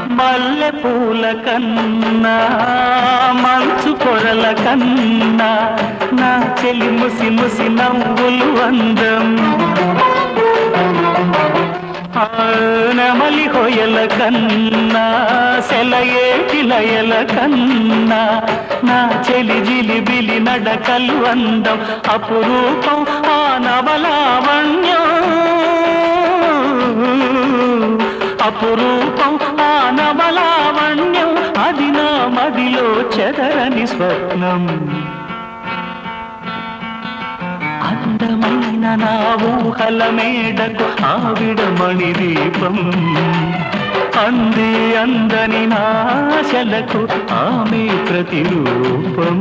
మల్లె పూల కన్నా మంచు పొరల కన్నా నా చెలి ముసి ముసి నవ్వులు అందం నెమలి హొయల కన్నా సెలయేటి లయల కన్నా నా చెలి జిలిబిలి నడకలు అందం అపురూపం ఆ నవలావణ్యం అపురూపం ఆ నవలావణ్యం అది నా మదిలో చెదరని స్వప్నం అందమైన నా ఊహల మేడకు ఆవిడమణి దీపం అంది అందని నాశలకు ఆమె ప్రతిరూపం